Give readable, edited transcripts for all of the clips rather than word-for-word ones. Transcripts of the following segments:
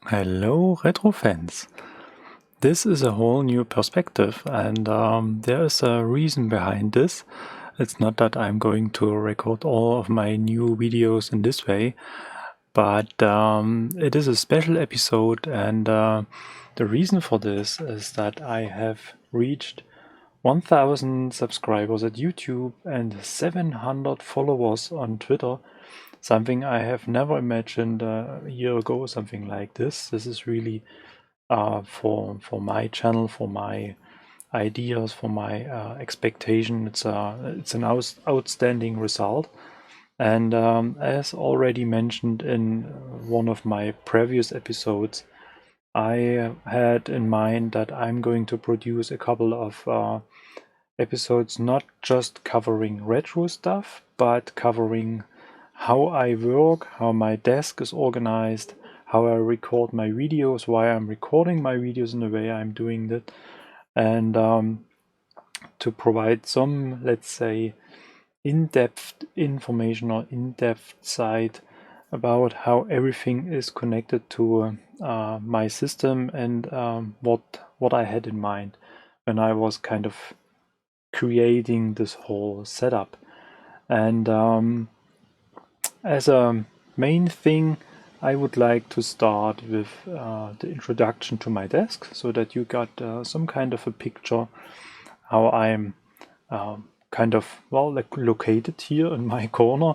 Hello, retro fans. This is a whole new perspective, and there is a reason behind this. It's not that I'm going to record all of my new videos in this way, but it is a special episode, and the reason for this is that I have reached 1000 subscribers at YouTube and 700 followers on Twitter. Something I have never imagined a year ago, something like this. This is really for my channel, for my ideas, for my expectation. It's an outstanding result. And as already mentioned in one of my previous episodes, I had in mind that I'm going to produce a couple of episodes not just covering retro stuff, but covering how I work, how my desk is organized, how I record my videos, why I'm recording my videos in the way I'm doing that, and to provide some, let's say, in-depth information or in-depth side about how everything is connected to my system and what I had in mind when I was kind of creating this whole setup. And as a main thing, I would like to start with the introduction to my desk so that you got some kind of a picture how I'm kind of, well, like located here in my corner.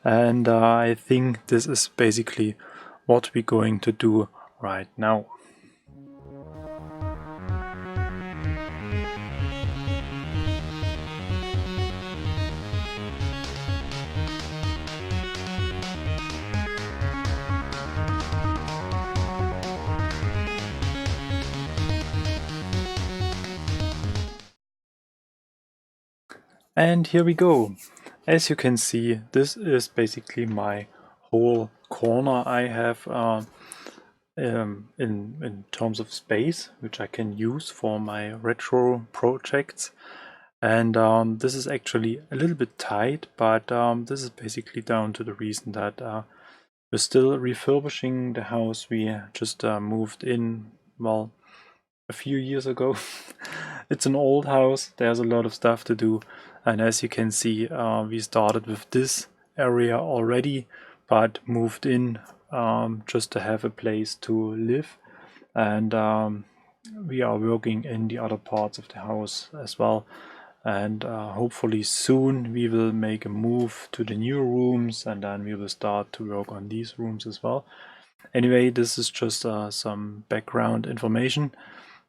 And I think this is basically what we're going to do right now. And here we go. As you can see, this is basically my whole corner I have in terms of space, which I can use for my retro projects. And this is actually a little bit tight, but this is basically down to the reason that we're still refurbishing the house. We just moved in, well, a few years ago. It's an old house, there's a lot of stuff to do, and as you can see, we started with this area already, but moved in just to have a place to live, and we are working in the other parts of the house as well, and hopefully soon we will make a move to the new rooms, and then we will start to work on these rooms as well. Anyway, this is just some background information.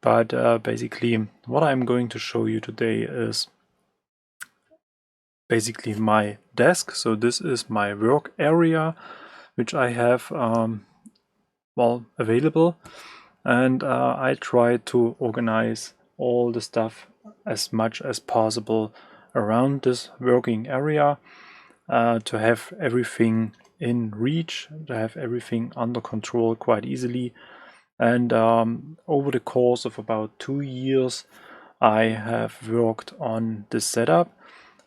But basically, what I'm going to show you today is basically my desk. So this is my work area, which I have, well, available. And I try to organize all the stuff as much as possible around this working area to have everything in reach, to have everything under control quite easily. And over the course of about 2 years, I have worked on this setup.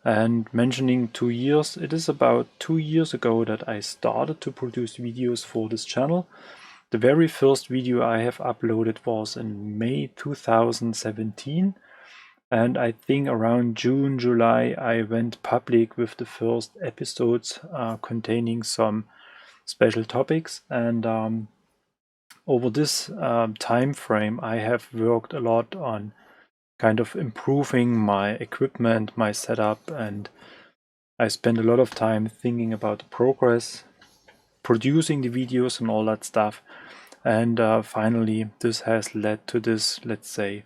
And mentioning 2 years, it is about 2 years ago that I started to produce videos for this channel. The very first video I have uploaded was in May 2017. And I think around June, July, I went public with the first episodes containing some special topics. And over this time frame, I have worked a lot on kind of improving my equipment, my setup, and I spent a lot of time thinking about the progress, producing the videos and all that stuff. And finally, this has led to this, let's say,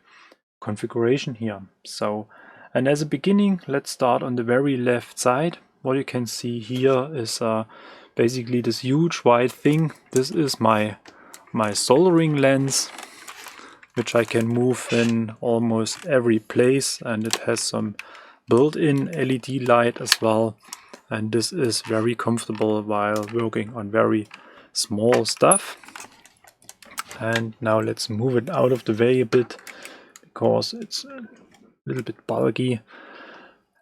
configuration here. So, and as a beginning, let's start on the very left side. What you can see here is basically this huge white thing. This is my soldering lens, which I can move in almost every place, and it has some built-in LED light as well, and this is very comfortable while working on very small stuff. And now let's move it out of the way a bit because it's a little bit bulky.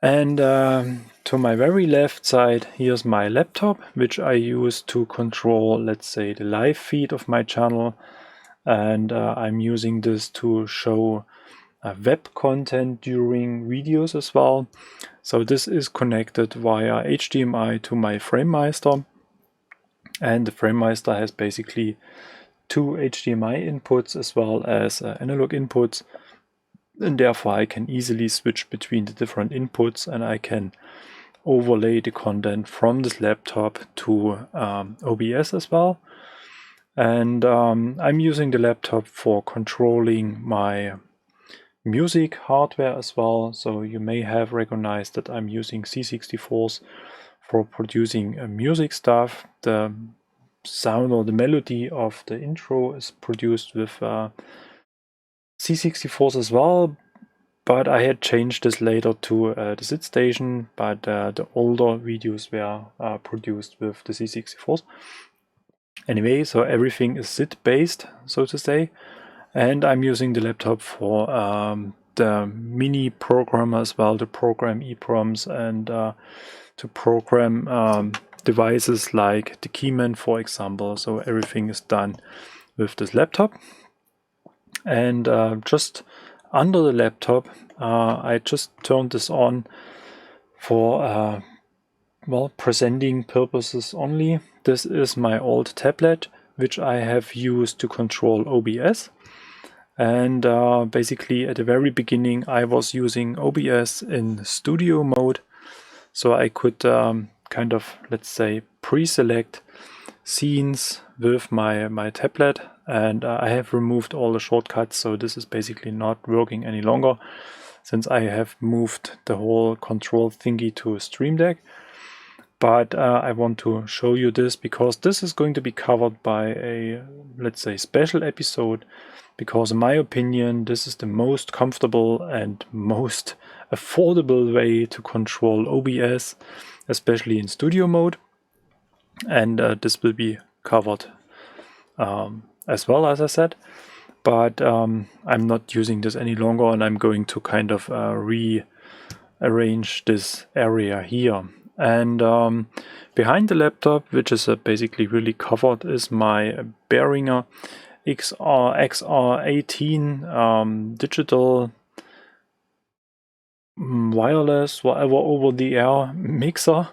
And to my very left side, here's my laptop, which I use to control, let's say, the live feed of my channel. And I'm using this to show web content during videos as well. So this is connected via HDMI to my FrameMeister. And the FrameMeister has basically two HDMI inputs as well as analog inputs. And therefore I can easily switch between the different inputs, and I can overlay the content from this laptop to OBS as well. And I'm using the laptop for controlling my music hardware as well. So you may have recognized that I'm using C64s for producing music stuff. The sound or the melody of the intro is produced with C64s as well, but I had changed this later to the SidStation, but the older videos were produced with the C64s. Anyway, so everything is SID based, so to say, and I'm using the laptop for the mini program as well, to program EEPROMs and to program devices like the Keyman, for example. So everything is done with this laptop. And just under the laptop, I just turned this on for well, presenting purposes only. This is my old tablet, which I have used to control OBS. And basically at the very beginning I was using OBS in studio mode, so I could kind of, let's say, pre-select scenes with my tablet, and I have removed all the shortcuts, so this is basically not working any longer since I have moved the whole control thingy to Stream Deck. But I want to show you this because this is going to be covered by a, let's say, special episode, because in my opinion this is the most comfortable and most affordable way to control OBS, especially in studio mode. And this will be covered as well, as I said. But I'm not using this any longer, and I'm going to kind of rearrange this area here. And behind the laptop, which is basically really covered, is my Behringer XR18 digital wireless, whatever, over-the-air mixer,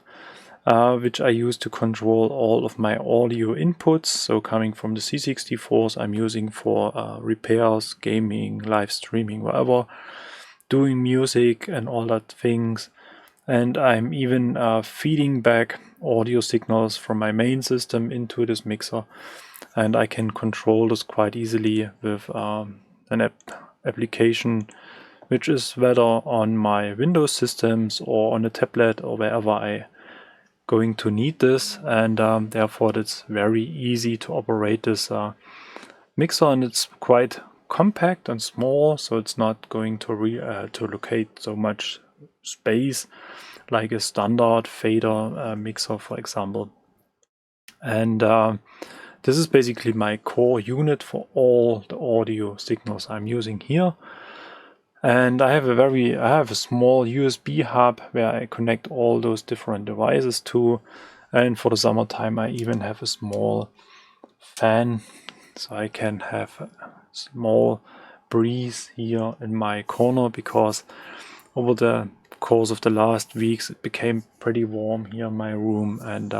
which I use to control all of my audio inputs. So coming from the C64s, I'm using for repairs, gaming, live streaming, whatever, doing music and all that things. And I'm even feeding back audio signals from my main system into this mixer, and I can control this quite easily with an application which is whether on my Windows systems or on a tablet or wherever I going to need this. And therefore it's very easy to operate this mixer, and it's quite compact and small, so it's not going to locate so much space like a standard fader mixer, for example. And this is basically my core unit for all the audio signals I'm using here. And I have a small USB hub where I connect all those different devices to. And for the summertime, I even have a small fan, so I can have a small breeze here in my corner, because over the course of the last weeks it became pretty warm here in my room, and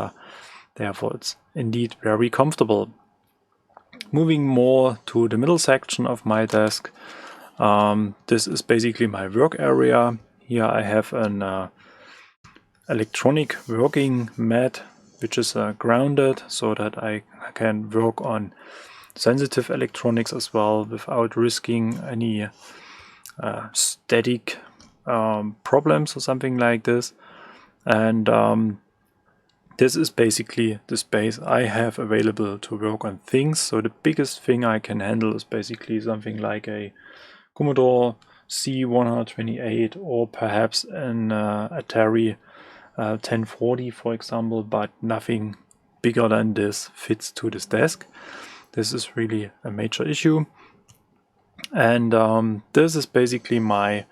therefore it's indeed very comfortable. Moving more to the middle section of my desk, this is basically my work area. Here I have an electronic working mat, which is grounded so that I can work on sensitive electronics as well without risking any static problems or something like this. And this is basically the space I have available to work on things. So the biggest thing I can handle is basically something like a Commodore C128 or perhaps an Atari 1040, for example, but nothing bigger than this fits to this desk. This is really a major issue. And this is basically my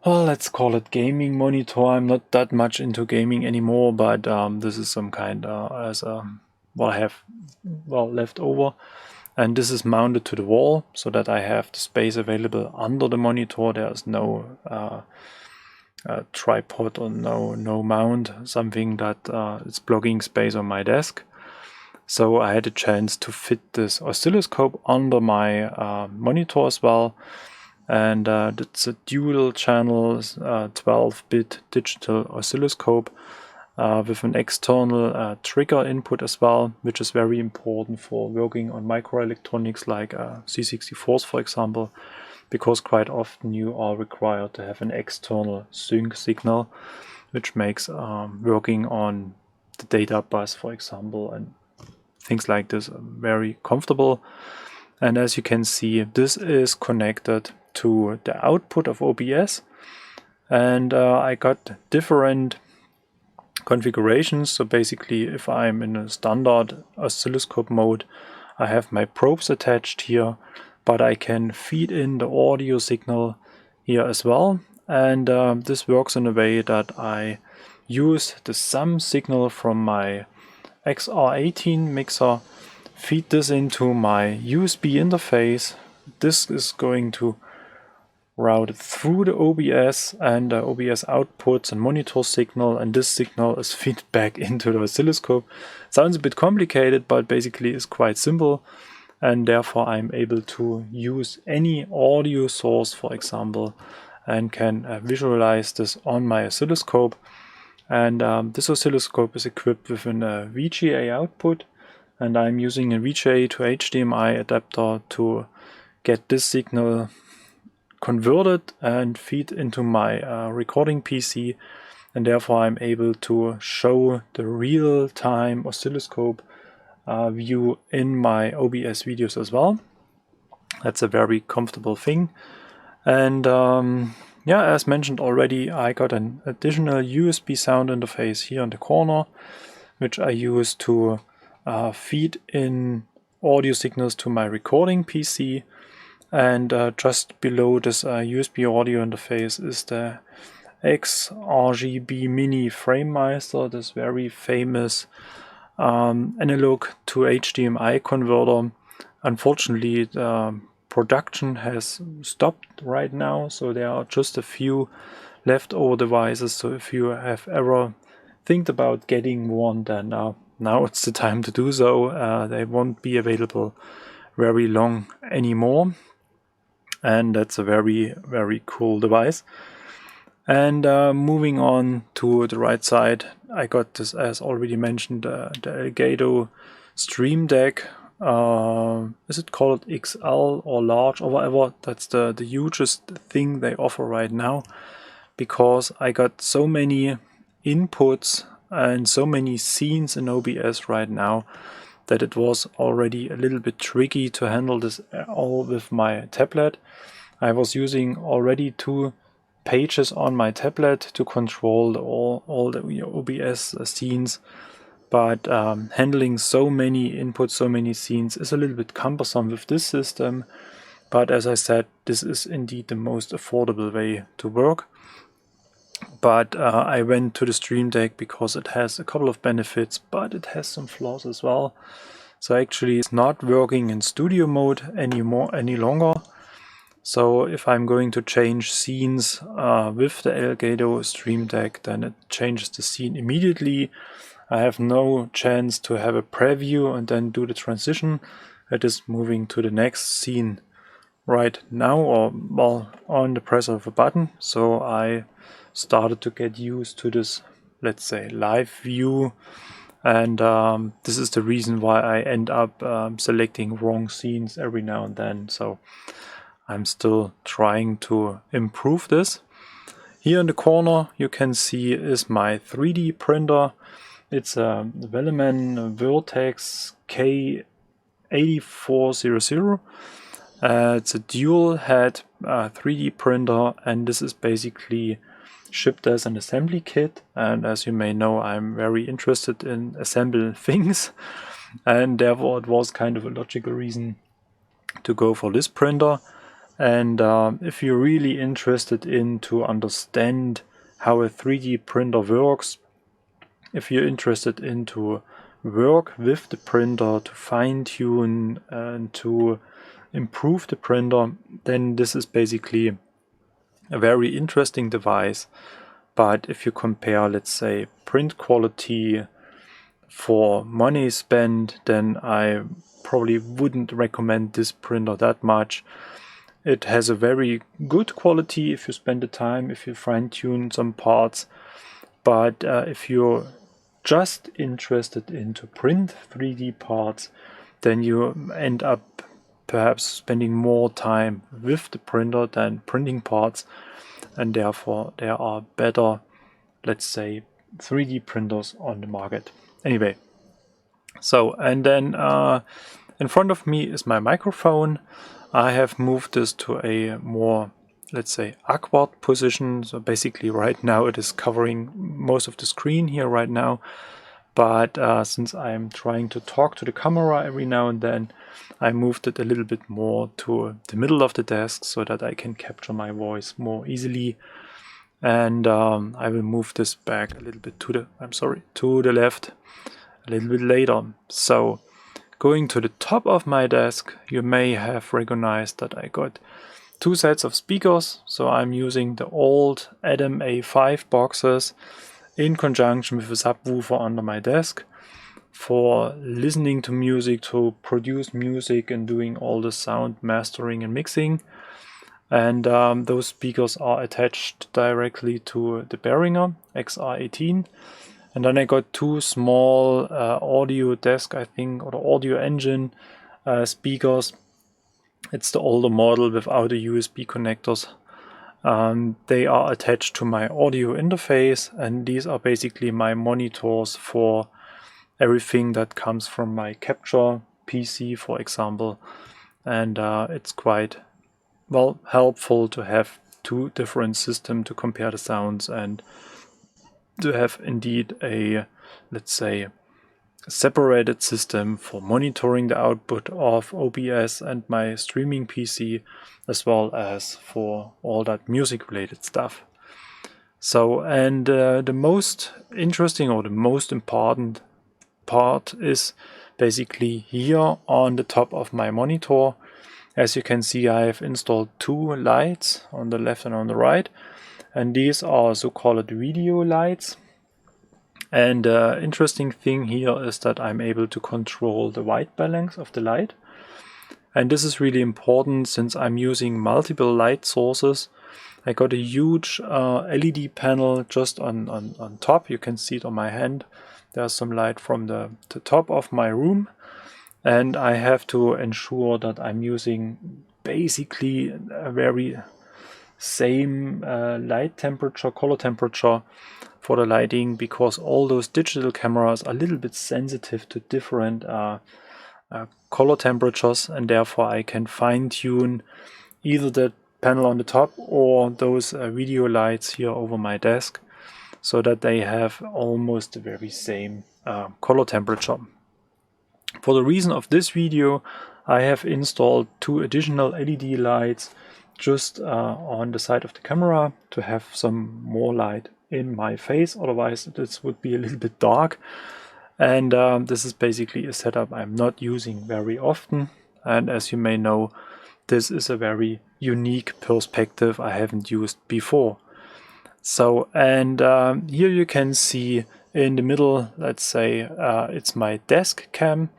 well, let's call it gaming monitor. I'm not that much into gaming anymore, but this is some kind as what I have left over. And this is mounted to the wall so that I have the space available under the monitor. There's no tripod or no mount, something that is blocking space on my desk. So I had a chance to fit this oscilloscope under my monitor as well. And it's a dual channel 12-bit digital oscilloscope with an external trigger input as well, which is very important for working on microelectronics like C64s, for example, because quite often you are required to have an external sync signal, which makes working on the data bus, for example, and things like this very comfortable. And as you can see, this is connected to the output of OBS, and I got different configurations. So basically, if I'm in a standard oscilloscope mode, I have my probes attached here, but I can feed in the audio signal here as well. And this works in a way that I use the sum signal from my XR18 mixer, feed this into my USB interface. This is going to route through the OBS, and OBS outputs and monitor signal, and this signal is fed back into the oscilloscope. Sounds a bit complicated, but basically is quite simple, and therefore I'm able to use any audio source, for example, and can visualize this on my oscilloscope. And this oscilloscope is equipped with an VGA output, and I'm using a VGA to HDMI adapter to get this signal converted and feed into my recording PC, and therefore I'm able to show the real-time oscilloscope view in my OBS videos as well. That's a very comfortable thing. And yeah, as mentioned already, I got an additional USB sound interface here in the corner, which I use to feed in audio signals to my recording PC. And just below this USB audio interface is the XRGB Mini FrameMeister, this very famous analog to HDMI converter. Unfortunately, the production has stopped right now, so there are just a few leftover devices. So if you have ever think about getting one, then now it's the time to do so. They won't be available very long anymore. And that's a very, very cool device. And moving on to the right side, I got this, as already mentioned, the Elgato Stream Deck. Is it called XL or large or whatever? That's the hugest thing they offer right now, because I got so many inputs and so many scenes in OBS right now that it was already a little bit tricky to handle this all with my tablet. I was using already 2 pages on my tablet to control all the OBS scenes, but handling so many inputs, so many scenes is a little bit cumbersome with this system. But as I said, this is indeed the most affordable way to work. But I went to the Stream Deck because it has a couple of benefits, but it has some flaws as well. So actually it's not working in studio mode any longer. So if I'm going to change scenes with the Elgato Stream Deck, then it changes the scene immediately. I have no chance to have a preview and then do the transition. It is moving to the next scene right now, or well, on the press of a button. So I started to get used to this, let's say, live view, and this is the reason why I end up selecting wrong scenes every now and then. So I'm still trying to improve this. Here in the corner you can see is my 3D printer. It's a Velleman Vertex K8400. It's a dual head 3D printer, and this is basically shipped as an assembly kit. And as you may know, I'm very interested in assemble things, and therefore it was kind of a logical reason to go for this printer. And if you're really interested in to understand how a 3D printer works, if you're interested in to work with the printer, to fine-tune and to improve the printer, then this is basically a very interesting device. But if you compare, let's say, print quality for money spent, then I probably wouldn't recommend this printer that much. It has a very good quality if you spend the time, if you fine-tune some parts. But if you're just interested in to print 3D parts, then you end up perhaps spending more time with the printer than printing parts, and therefore there are better, let's say, 3D printers on the market. Anyway, so, and then in front of me is my microphone. I have moved this to a more, let's say, awkward position. So basically right now it is covering most of the screen here right now. But since I'm trying to talk to the camera every now and then, I moved it a little bit more to the middle of the desk so that I can capture my voice more easily. And I will move this back a little bit to the left a little bit later. So going to the top of my desk, you may have recognized that I got two sets of speakers. So I'm using the old Adam A5 boxes in conjunction with a subwoofer under my desk for listening to music, to produce music and doing all the sound mastering and mixing. And those speakers are attached directly to the Behringer XR18. And then I got two small audio desk, I think, or the audio engine speakers. It's the older model without the USB connectors. They are attached to my audio interface, and these are basically my monitors for everything that comes from my capture PC, for example. And it's quite, well, helpful to have two different systems to compare the sounds and to have indeed a, let's say, separated system for monitoring the output of OBS and my streaming PC, as well as for all that music related stuff. So, and the most interesting or the most important part is basically here on the top of my monitor. As you can see, I have installed two lights on the left and on the right, and these are so-called video lights. And the interesting thing here is that I'm able to control the white balance of the light. And this is really important since I'm using multiple light sources. I got a huge LED panel just on top. You can see it on my hand. There's some light from the top of my room. And I have to ensure that I'm using basically a very same light temperature, color temperature for the lighting, because all those digital cameras are a little bit sensitive to different color temperatures, and therefore I can fine-tune either the panel on the top or those video lights here over my desk so that they have almost the very same color temperature. For the reason of this video, I have installed two additional LED lights just on the side of the camera to have some more light in my face, otherwise this would be a little bit dark. And this is basically a setup I'm not using very often, and as you may know, this is a very unique perspective I haven't used before. So, and here you can see in the middle, let's say it's my desk cam,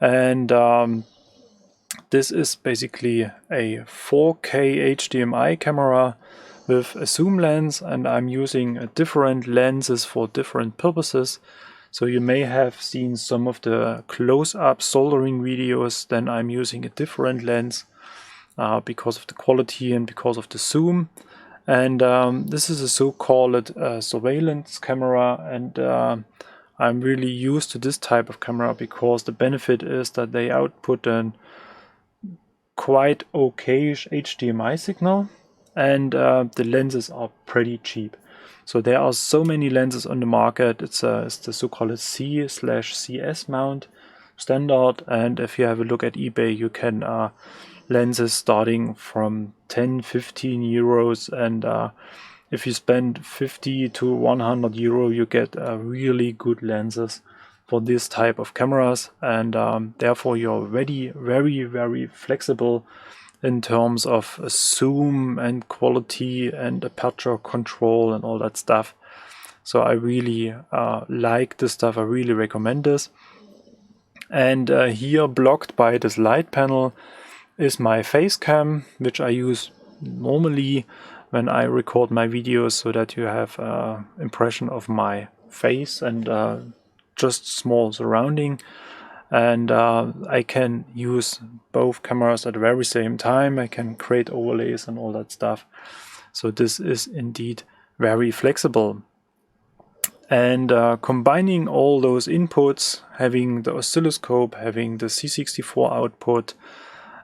and this is basically a 4K HDMI camera with a zoom lens, and I'm using different lenses for different purposes. So you may have seen some of the close-up soldering videos, then I'm using a different lens because of the quality and because of the zoom. And this is a so-called surveillance camera, and I'm really used to this type of camera because the benefit is that they output an quite okay-ish HDMI signal, and the lenses are pretty cheap. So there are so many lenses on the market. It's the so-called C/CS mount standard, and if you have a look at eBay, you can lenses starting from 10-15 euros, and if you spend 50 to 100 euro, you get really good lenses for this type of cameras, and therefore you're very flexible in terms of zoom and quality and aperture control and all that stuff. So I really like this stuff. I really recommend this. And here, blocked by this light panel, is my face cam, which I use normally when I record my videos, so that you have an impression of my face and just small surrounding. And I can use both cameras at the very same time. I can create overlays and all that stuff. So this is indeed very flexible. And combining all those inputs, having the oscilloscope, having the C64 output,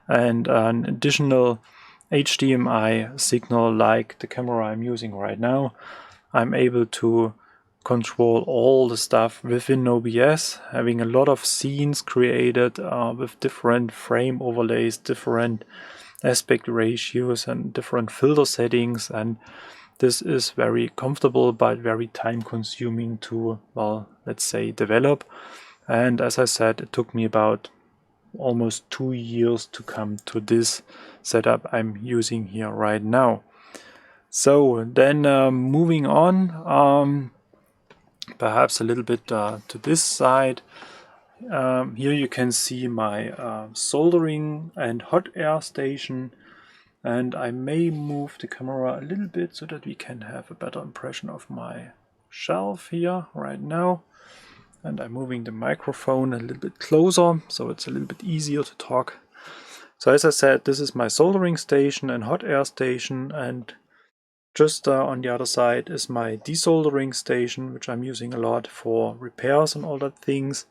and an additional HDMI signal like the camera I'm using right now, I'm able to control all the stuff within OBS, having a lot of scenes created with different frame overlays, different aspect ratios, and different filter settings. And this is very comfortable but very time consuming to, well, let's say, develop. And as I said, it took me about almost 2 years to come to this setup I'm using here right now. So then moving on, perhaps a little bit to this side. Here you can see my soldering and hot air station, and I may move the camera a little bit so that we can have a better impression of my shelf here right now. And I'm moving the microphone a little bit closer, so it's a little bit easier to talk. So as I said, this is my soldering station and hot air station, and just on the other side is my desoldering station, which I'm using a lot for repairs and all that things.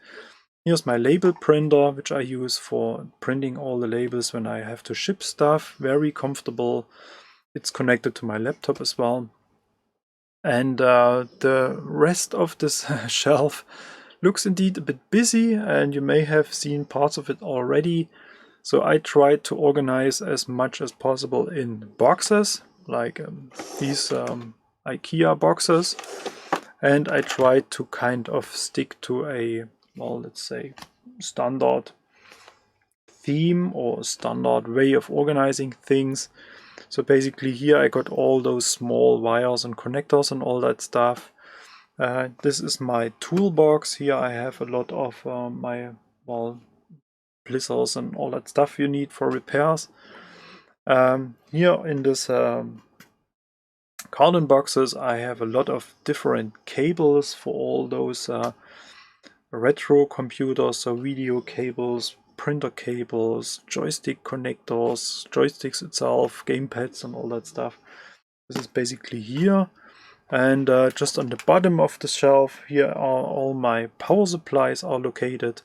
Here's my label printer, which I use for printing all the labels when I have to ship stuff. Very comfortable. It's connected to my laptop as well. And the rest of this shelf looks indeed a bit busy, and you may have seen parts of it already. So I tried to organize as much as possible in boxes, like these IKEA boxes. And I tried to kind of stick to a, well, let's say, standard theme or standard way of organizing things. So basically here I got all those small wires and connectors and all that stuff. This is my toolbox. Here I have a lot of my, well, blisters and all that stuff you need for repairs. Here in this carton boxes I have a lot of different cables for all those retro computers, so video cables, printer cables, joystick connectors, joysticks itself, gamepads and all that stuff. This is basically here. And just on the bottom of the shelf here are all my power supplies are located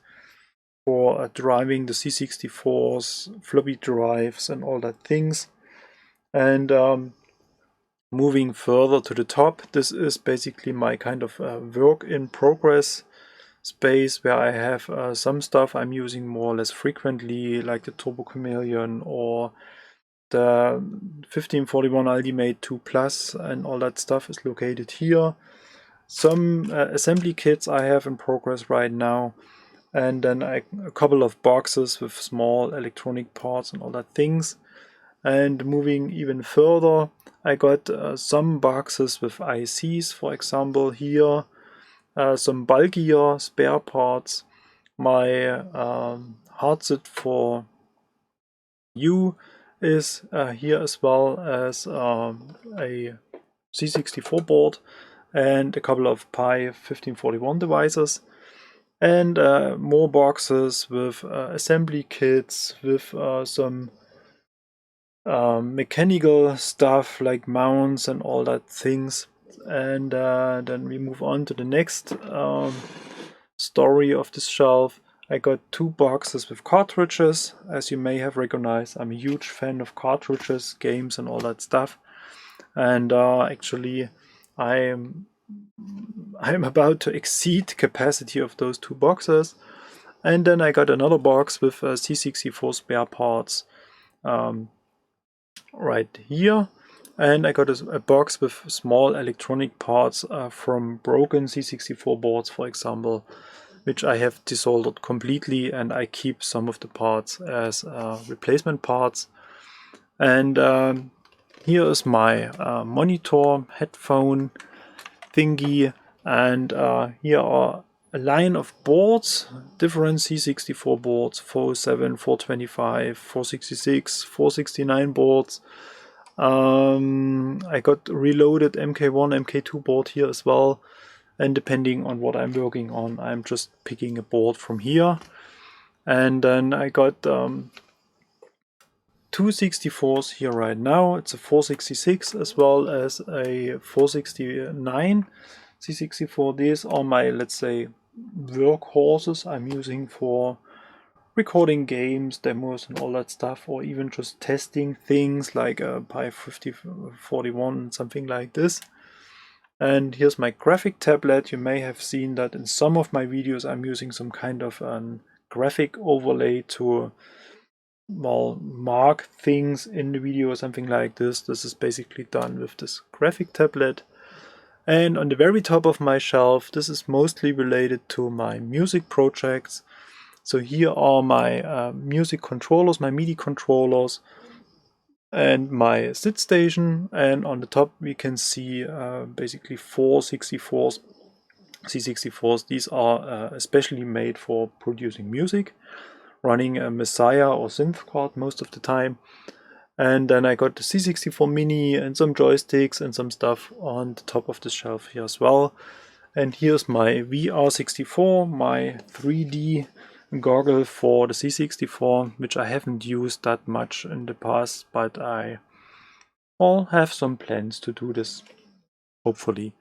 for driving the C64s, floppy drives and all that things. And moving further to the top, this is basically my kind of work in progress space where I have some stuff I'm using more or less frequently, like the Turbo Chameleon or the 1541 Ultimate 2 Plus, and all that stuff is located here. Some assembly kits I have in progress right now, and then a couple of boxes with small electronic parts and all that things. And moving even further, I got some boxes with ICs, for example here, some bulkier spare parts, my hardset for you is here, as well as a C64 board and a couple of Pi 1541 devices, and more boxes with assembly kits, with some mechanical stuff like mounts and all that things. And then we move on to the next story of this shelf. I got 2 boxes with cartridges. As you may have recognized, I'm a huge fan of cartridges, games and all that stuff. And actually I'm about to exceed the capacity of those 2 boxes. And then I got another box with C64 spare parts right here. And I got a box with small electronic parts from broken C64 boards, for example, which I have desoldered completely, and I keep some of the parts as replacement parts. And here is my monitor headphone thingy, and here are a line of boards, different C64 boards, 407, 425, 466, 469 boards. I got reloaded MK1, MK2 board here as well, and depending on what I'm working on, I'm just picking a board from here. And then I got two 64s here right now. It's a 466 as well as a 469 C64. These are my, let's say, workhorses I'm using for recording games, demos and all that stuff, or even just testing things like a Pi 5041, something like this. And here's my graphic tablet. You may have seen that in some of my videos I'm using some kind of a graphic overlay to, well, mark things in the video or something like this. This is basically done with this graphic tablet. And on the very top of my shelf, this is mostly related to my music projects. So here are my music controllers, my MIDI controllers, and my sit station. And on the top we can see basically 464s, C64s. These are especially made for producing music, running a Messiah or synth card most of the time. And then I got the C64 Mini and some joysticks and some stuff on the top of the shelf here as well. And here's my VR64, my 3D goggle for the C64, which I haven't used that much in the past, but I have some plans to do this, hopefully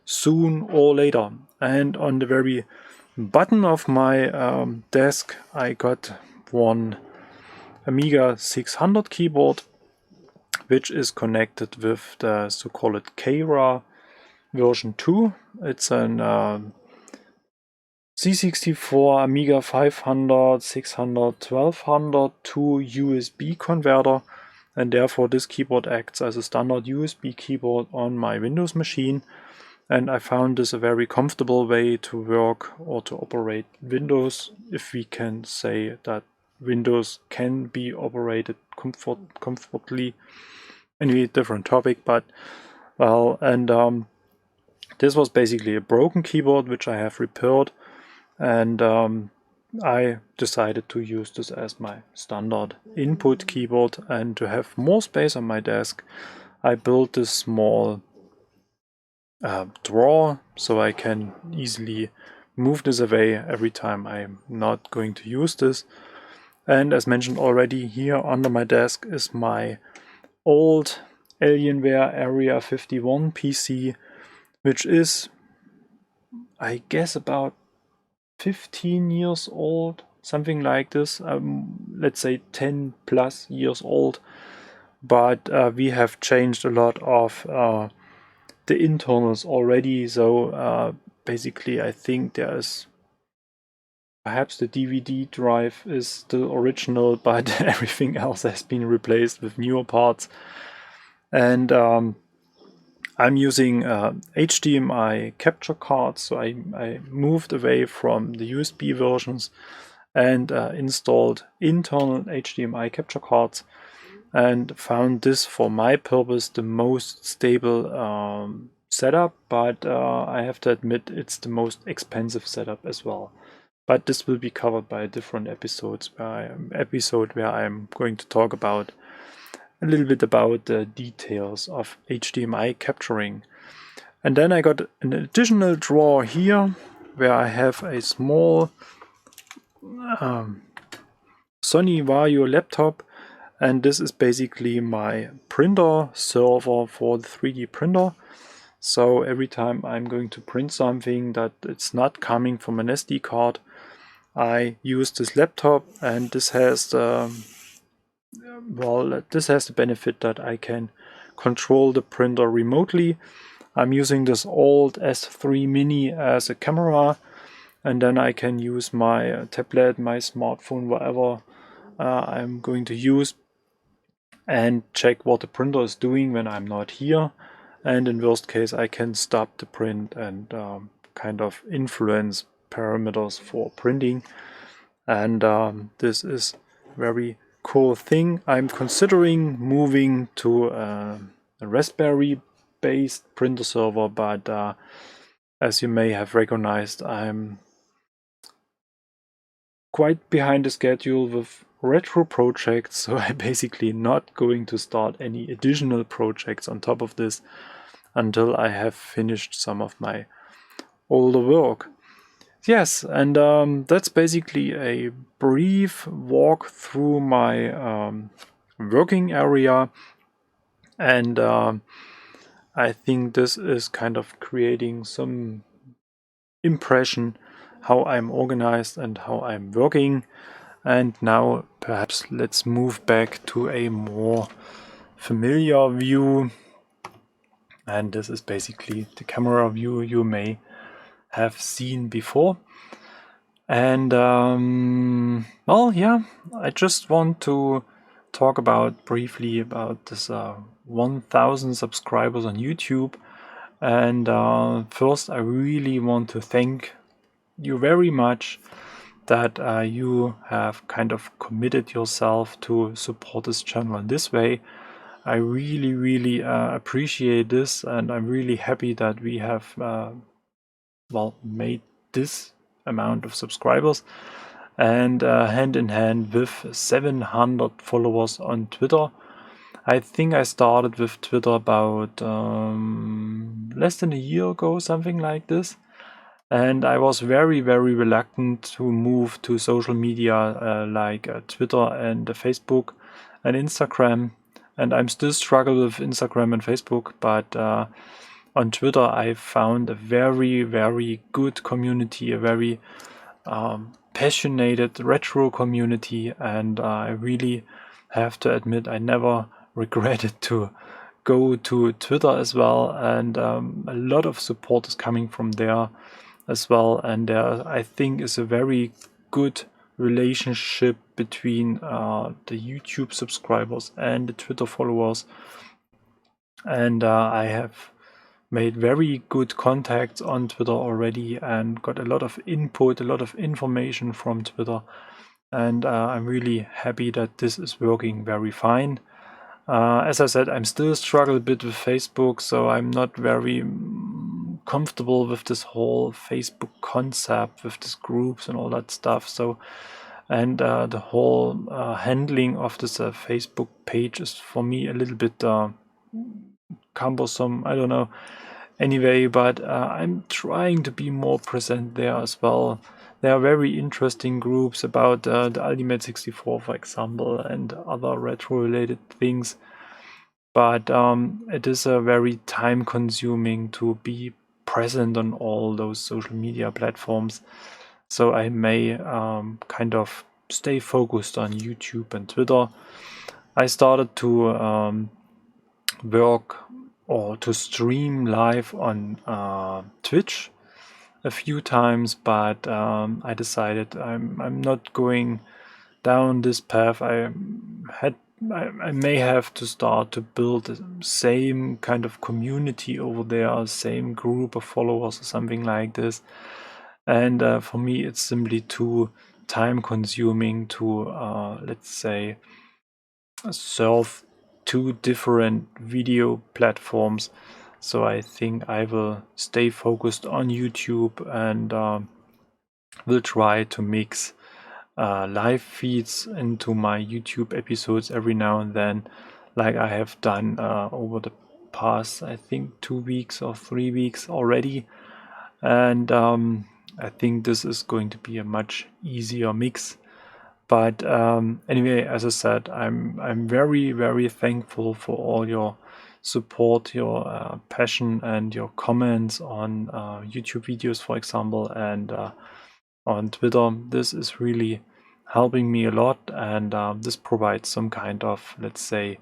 soon or later. And on the very bottom of my desk, I got one Amiga 600 keyboard, which is connected with the so-called Kera version 2. It's an C64 Amiga 500, 600, 1200 to USB converter, and therefore this keyboard acts as a standard USB keyboard on my Windows machine. And I found this a very comfortable way to work or to operate Windows, if we can say that Windows can be operated comfortably. Anyway, different topic, but well, and this was basically a broken keyboard which I have repaired, and I decided to use this as my standard input keyboard. And to have more space on my desk, I built this small drawer so I can easily move this away every time I'm not going to use this. And as mentioned already, here under my desk is my old Alienware Area 51 PC, which is, I guess, about 15 years old, something like this. Let's say 10 plus years old. But we have changed a lot of the internals already. So basically, I think there is perhaps the DVD drive is still original, but everything else has been replaced with newer parts. And I'm using HDMI capture cards, so I moved away from the USB versions and installed internal HDMI capture cards, and found this for my purpose the most stable setup, but I have to admit it's the most expensive setup as well. But this will be covered by different episodes, where I'm going to talk about a little bit about the details of HDMI capturing. And then I got an additional drawer here where I have a small Sony Vario laptop, and this is basically my printer server for the 3D printer. So every time I'm going to print something that it's not coming from an SD card, I use this laptop, and this has the benefit that I can control the printer remotely. I'm using this old S3 Mini as a camera, and then I can use my tablet, my smartphone, whatever I'm going to use, and check what the printer is doing when I'm not here. And in worst case, I can stop the print and kind of influence parameters for printing. And this is very cool thing. I'm considering moving to a Raspberry based printer server, but as you may have recognized, I'm quite behind the schedule with retro projects, so I'm basically not going to start any additional projects on top of this until I have finished some of my older work. Yes, and that's basically a brief walk through my working area, and I think this is kind of creating some impression how I'm organized and how I'm working. And now perhaps let's move back to a more familiar view, and this is basically the camera view you may have seen before. And well, yeah, I just want to talk briefly about this 1000 subscribers on YouTube. And first, I really want to thank you very much that you have kind of committed yourself to support this channel in this way. I really, really appreciate this, and I'm really happy that we have made this amount of subscribers, and hand in hand with 700 followers on Twitter. I think I started with Twitter about less than a year ago, something like this. And I was very, very reluctant to move to social media like Twitter and Facebook and Instagram. And I'm still struggling with Instagram and Facebook, but on Twitter I found a very, very good community, a very passionate retro community, and I really have to admit I never regretted to go to Twitter as well, and a lot of support is coming from there as well, and there I think is a very good relationship between the YouTube subscribers and the Twitter followers, and I have made very good contacts on Twitter already and got a lot of input, a lot of information from Twitter, and I'm really happy that this is working very fine. As I said, I'm still struggling a bit with Facebook, so I'm not very comfortable with this whole Facebook concept, with these groups and all that stuff. So, and the whole handling of this Facebook page is for me a little bit cumbersome. I don't know. Anyway, but I'm trying to be more present there as well. There are very interesting groups about the Ultimate 64, for example, and other retro-related things. But it is very time-consuming to be present on all those social media platforms. So I may kind of stay focused on YouTube and Twitter. I started to work or to stream live on Twitch a few times, but I decided I'm not going down this path. I may have to start to build the same kind of community over there, same group of followers or something like this. And for me, it's simply too time consuming to, let's say, serve two different video platforms. So I think I will stay focused on YouTube and will try to mix live feeds into my YouTube episodes every now and then, like I have done over the past, I think, 2 weeks or 3 weeks already. And I think this is going to be a much easier mix. But anyway, as I said, I'm very, very thankful for all your support, your passion, and your comments on YouTube videos, for example, and on Twitter. This is really helping me a lot, and this provides some kind of, let's say,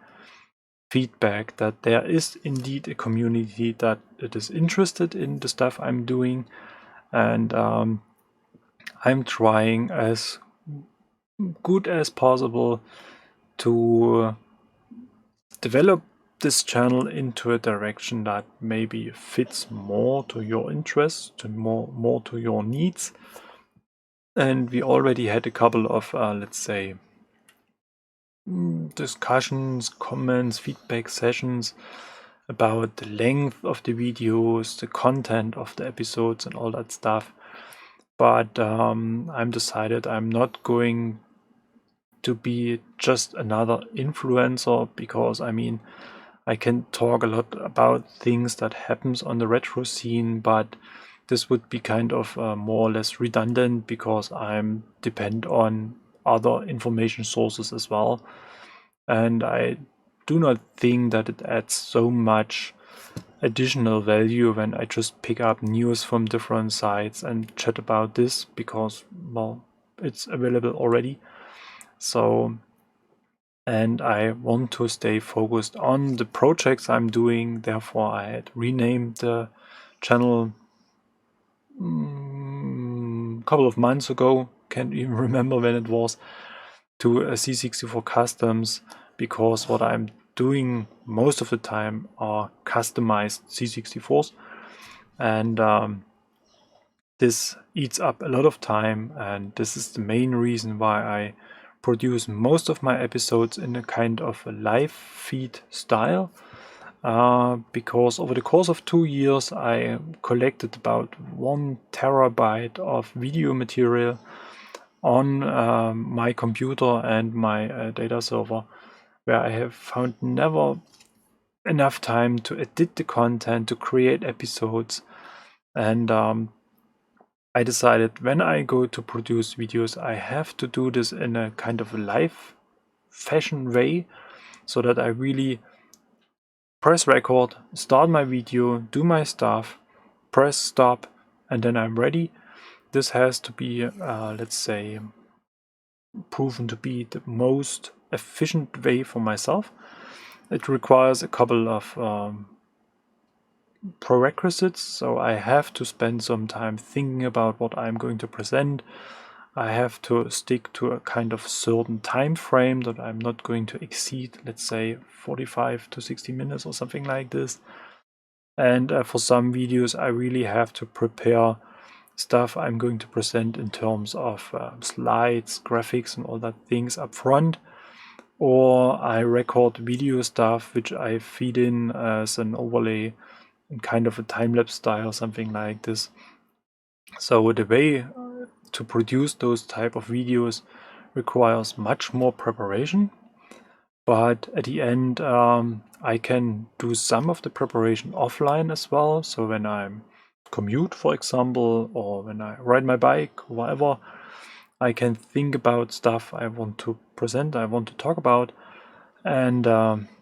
feedback that there is indeed a community that it is interested in the stuff I'm doing, and I'm trying as good as possible to develop this channel into a direction that maybe fits more to your interests, to more to your needs. And we already had a couple of, let's say, discussions, comments, feedback sessions about the length of the videos, the content of the episodes and all that stuff. But I'm decided I'm not going to be just another influencer, because I mean, I can talk a lot about things that happens on the retro scene, but this would be kind of more or less redundant, because I'm depend on other information sources as well. And I do not think that it adds so much additional value when I just pick up news from different sites and chat about this, because, well, it's available already. So, and I want to stay focused on the projects I'm doing. Therefore, I had renamed the channel a couple of months ago, can't even remember when it was, to a C64 Customs, because what I'm doing most of the time are customized C64s, and this eats up a lot of time, and this is the main reason why I produce most of my episodes in a kind of a live feed style, because over the course of 2 years I collected about 1 terabyte of video material on my computer and my data server, where I have found never enough time to edit the content, to create episodes. And I decided when I go to produce videos, I have to do this in a kind of a live fashion way, so that I really press record, start my video, do my stuff, press stop, and then I'm ready. This has to be, let's say, proven to be the most efficient way for myself. It requires a couple of prerequisites, so I have to spend some time thinking about what I'm going to present. I have to stick to a kind of certain time frame that I'm not going to exceed, let's say 45 to 60 minutes or something like this. And for some videos I really have to prepare stuff I'm going to present in terms of slides, graphics and all that things up front, or I record video stuff which I feed in as an overlay in kind of a time-lapse style, something like this. So the way to produce those type of videos requires much more preparation, but at the end I can do some of the preparation offline as well. So when I'm commute, for example, or when I ride my bike, whatever, I can think about stuff I want to present, I want to talk about, and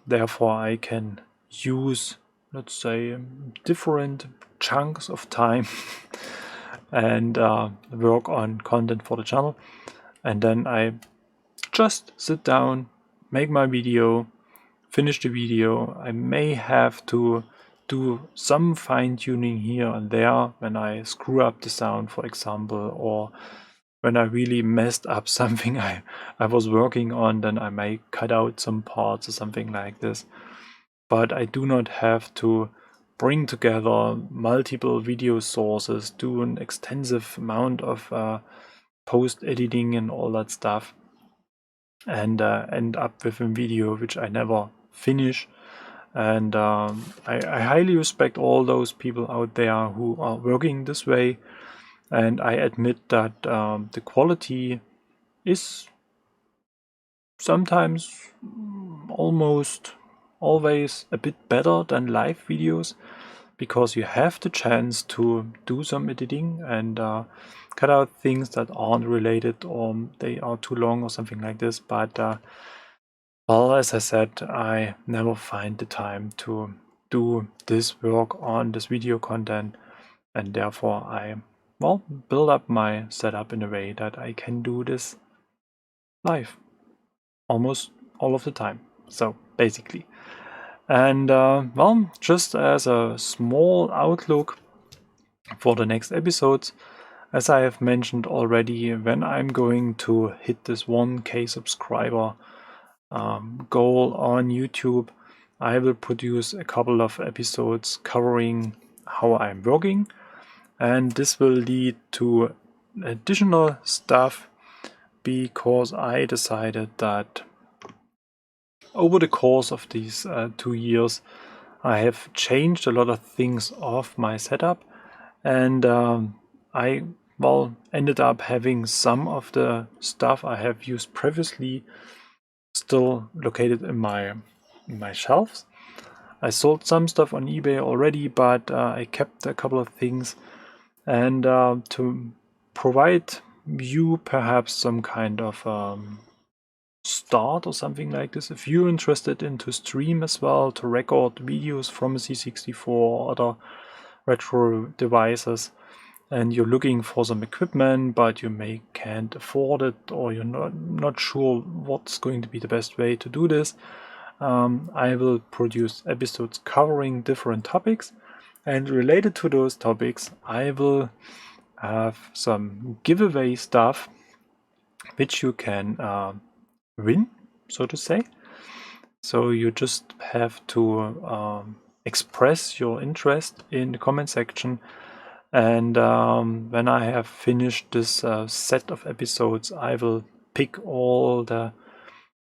therefore I can use, let's say, different chunks of time and work on content for the channel. And then I just sit down, make my video, finish the video. I may have to do some fine-tuning here and there when I screw up the sound, for example, or when I really messed up something I was working on, then I may cut out some parts or something like this. But I do not have to bring together multiple video sources, do an extensive amount of post-editing and all that stuff, and end up with a video which I never finish. And I highly respect all those people out there who are working this way, and I admit that the quality is sometimes almost always a bit better than live videos, because you have the chance to do some editing and cut out things that aren't related or they are too long or something like this. But well, as I said, I never find the time to do this work on this video content, and therefore I, well, build up my setup in a way that I can do this live almost all of the time. So basically, and well, just as a small outlook for the next episodes, as I have mentioned already, when I'm going to hit this 1K subscriber goal on YouTube, I will produce a couple of episodes covering how I'm working, and this will lead to additional stuff because I decided that over the course of these 2 years I have changed a lot of things off my setup, and I ended up having some of the stuff I have used previously still located in my shelves. I sold some stuff on eBay already, but I kept a couple of things, and to provide you perhaps some kind of start or something like this, if you're interested in to stream as well, to record videos from a C64 or other retro devices, and you're looking for some equipment but you can't afford it, or you're not sure what's going to be the best way to do this, I will produce episodes covering different topics, and related to those topics I will have some giveaway stuff which you can win, so to say. So you just have to express your interest in the comment section, and when I have finished this set of episodes, I will pick all the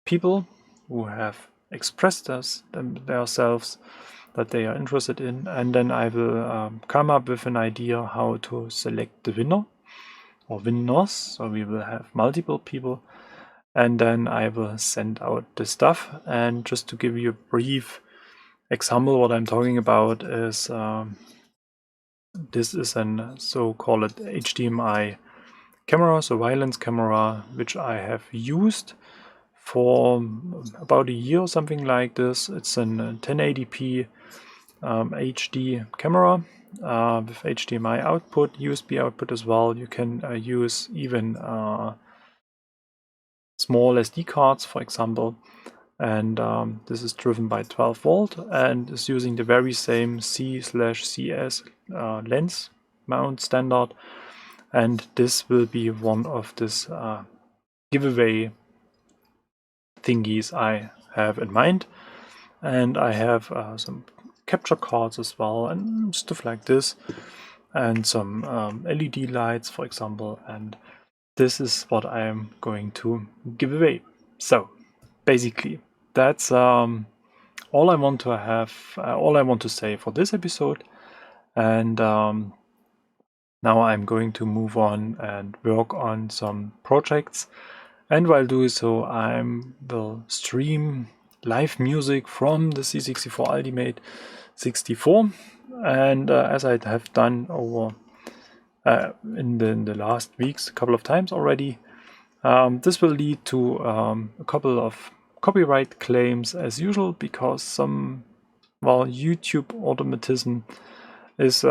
people who have expressed themselves that they are interested in, and then I will come up with an idea how to select the winner or winners. So we will have multiple people, and then I will send out the stuff. And just to give you a brief example, what I'm talking about is this is an so-called HDMI camera, surveillance camera, which I have used for about a year or something like this. It's an 1080p HD camera with HDMI output, USB output as well. You can use even small SD cards, for example, and this is driven by 12 volt and is using the very same C/CS lens mount standard, and this will be one of this giveaway thingies I have in mind. And I have some capture cards as well and stuff like this, and some LED lights, for example, and this is what I am going to give away. So basically that's all I want to have, all I want to say for this episode, and now I'm going to move on and work on some projects, and while doing so I will stream live music from the C64 Ultimate 64, and as I have done over in the last weeks a couple of times already, this will lead to a couple of copyright claims as usual, because some YouTube automatism is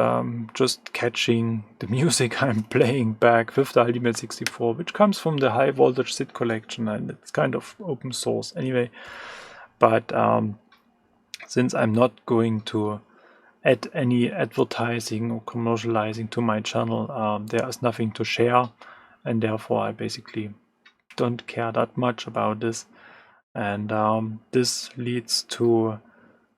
just catching the music I'm playing back with the Ultimate 64, which comes from the high voltage SID collection, and it's kind of open source anyway. But since I'm not going to add any advertising or commercializing to my channel, there is nothing to share, and therefore I basically don't care that much about this. And this leads to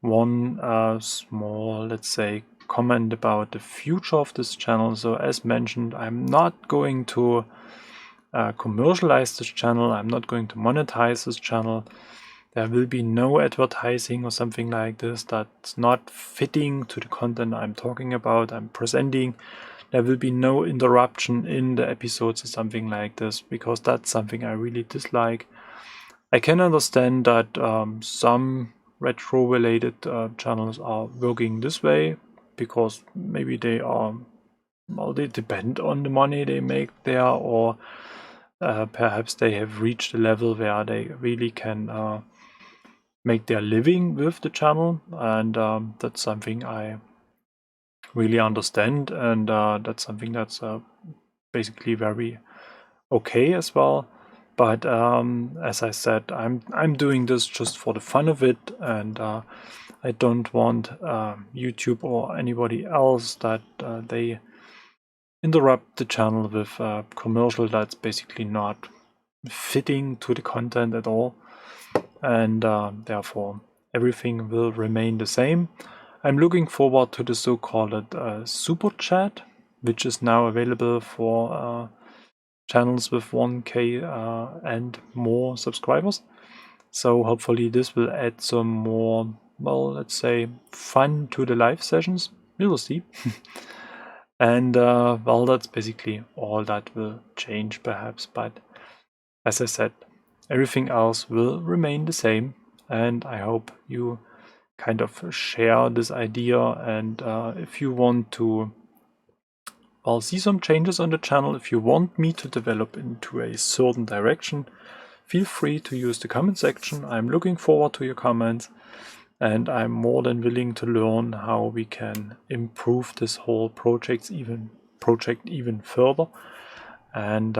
one small, let's say, comment about the future of this channel. So as mentioned, I'm not going to commercialize this channel. I'm not going to monetize this channel. There will be no advertising or something like this that's not fitting to the content I'm talking about, I'm presenting. There will be no interruption in the episodes or something like this, because that's something I really dislike. I can understand that some retro-related channels are working this way, because maybe they are, they depend on the money they make there, or perhaps they have reached a level where they really can make their living with the channel, and that's something I really understand, and that's something that's basically very okay as well. But as I said, I'm doing this just for the fun of it, and I don't want YouTube or anybody else that they interrupt the channel with a commercial that's basically not fitting to the content at all, and therefore everything will remain the same. I'm looking forward to the so-called super chat, which is now available for channels with 1K and more subscribers. So hopefully this will add some more, well, let's say, fun to the live sessions. We will see. And well, that's basically all that will change perhaps. But as I said, everything else will remain the same. And I hope you kind of share this idea. And if you want to, well, see some changes on the channel, if you want me to develop into a certain direction, feel free to use the comment section. I'm looking forward to your comments, and I'm more than willing to learn how we can improve this whole project even further. And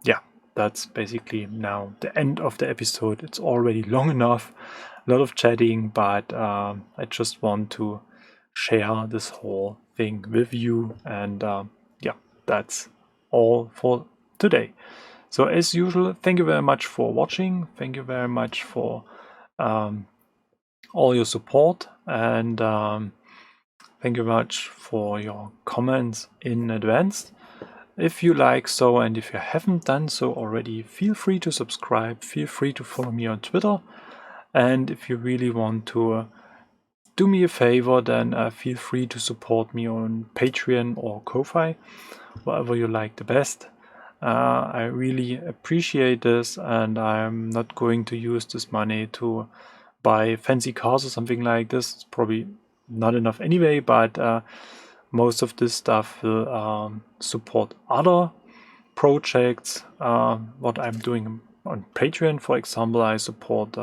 yeah, that's basically now the end of the episode. It's already long enough, a lot of chatting, but I just want to share this whole thing with you. And yeah, that's all for today. So as usual, thank you very much for watching. Thank you very much for all your support, and thank you very much for your comments in advance. If you like so, and if you haven't done so already, feel free to subscribe, feel free to follow me on Twitter. And if you really want to do me a favor, then feel free to support me on Patreon or Ko-Fi, whatever you like the best. I really appreciate this, and I'm not going to use this money to buy fancy cars or something like this. It's probably not enough anyway, but most of this stuff will support other projects. What I'm doing on Patreon, for example, I support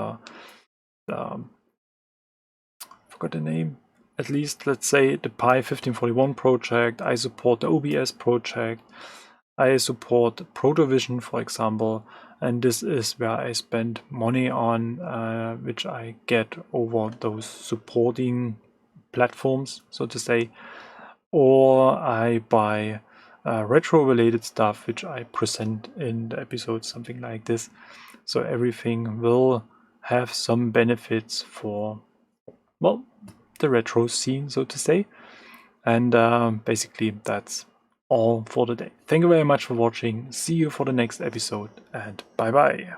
forgot the name, at least let's say the Pi 1541 project. I support the OBS project. I support Protovision, for example, and this is where I spend money on, which I get over those supporting platforms, so to say, or I buy retro-related stuff, which I present in the episode, something like this. So everything will have some benefits for, well, the retro scene, so to say. And basically that's all for today. Thank you very much for watching. See you for the next episode, and bye bye.